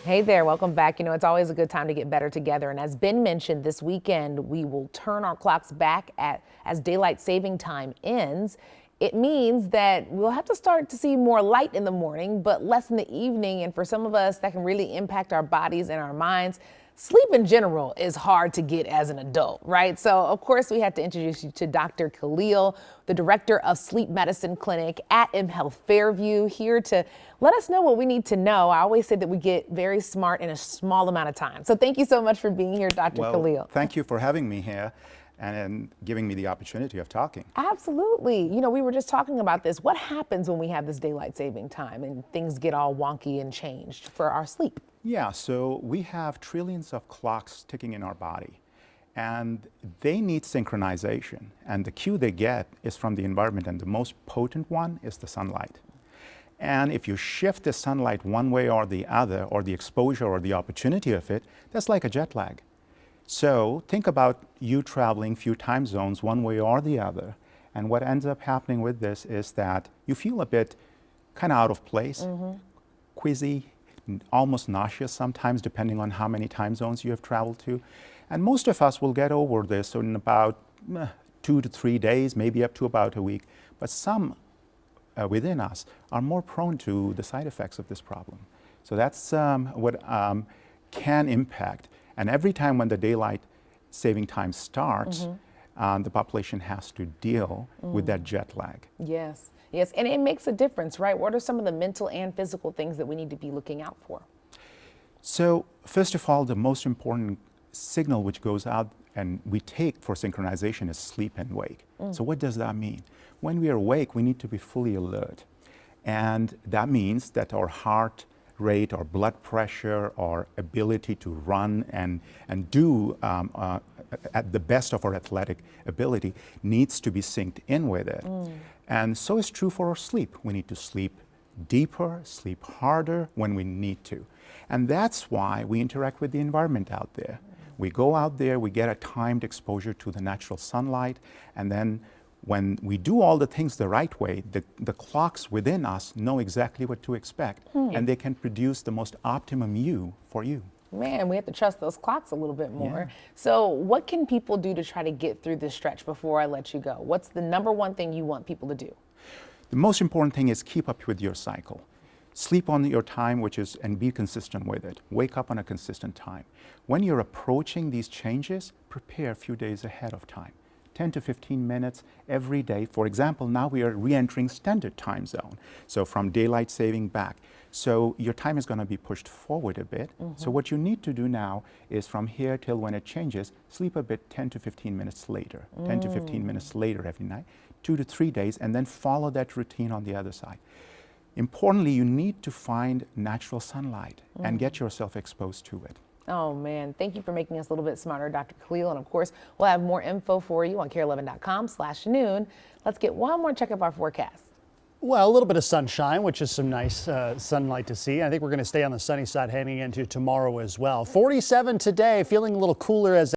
Hey there, welcome back. It's always a good time to get better together. And as Ben mentioned, this weekend we will turn our clocks back as daylight saving time ends. It means that we'll have to start to see more light in the morning, but less in the evening. And for some of us, that can really impact our bodies and our minds. Sleep in general is hard to get as an adult, right? So, of course, we have to introduce you to Dr. Khalil, the director of Sleep Medicine Clinic at mHealth Fairview, here to let us know what we need to know. I always say that we get very smart in a small amount of time. So thank you so much for being here, Dr. Khalil. Thank you for having me here and giving me the opportunity of talking. Absolutely. We were just talking about this. What happens when we have this daylight saving time and things get all wonky and changed for our sleep? Yeah, so we have trillions of clocks ticking in our body, and they need synchronization. And the cue they get is from the environment, and the most potent one is the sunlight. And if you shift the sunlight one way or the other, or the exposure or the opportunity of it, that's like a jet lag. So think about you traveling few time zones one way or the other, and what ends up happening with this is that you feel a bit kind of out of place, quizzy, almost nauseous sometimes, depending on how many time zones you have traveled to. And most of us will get over this in about 2 to 3 days, maybe up to about a week. But some within us are more prone to the side effects of this problem. So that's what can impact. And every time when the daylight saving time starts, the population has to deal with that jet lag. Yes. Yes, and it makes a difference, right? What are some of the mental and physical things that we need to be looking out for? So first of all, the most important signal which goes out and we take for synchronization is sleep and wake. So what does that mean? When we are awake, we need to be fully alert. And that means that our heart rate, our blood pressure, our ability to run and do at the best of our athletic ability needs to be synced in with it. And so is true for our sleep. We need to sleep deeper, sleep harder when we need to. And that's why we interact with the environment out there. We go out there, we get a timed exposure to the natural sunlight, and then when we do all the things the right way, the clocks within us know exactly what to expect, and they can produce the most optimum you for you. Man, we have to trust those clocks a little bit more. Yeah. So what can people do to try to get through this stretch before I let you go? What's the number one thing you want people to do? The most important thing is keep up with your cycle. Sleep on your time, and be consistent with it. Wake up on a consistent time. When you're approaching these changes, prepare a few days ahead of time. 10 to 15 minutes every day. For example, now we are re-entering standard time zone. So from daylight saving back. So your time is going to be pushed forward a bit. So what you need to do now is from here till when it changes, sleep a bit 10 to 15 minutes later. 10 to 15 minutes later every night, 2 to 3 days, and then follow that routine on the other side. Importantly, you need to find natural sunlight and get yourself exposed to it. Oh, man. Thank you for making us a little bit smarter, Dr. Khalil. And of course, we'll have more info for you on KARE11.com/noon. Let's get one more check of our forecast. Well, a little bit of sunshine, which is some nice sunlight to see. I think we're going to stay on the sunny side heading into tomorrow as well. 47 today, feeling a little cooler as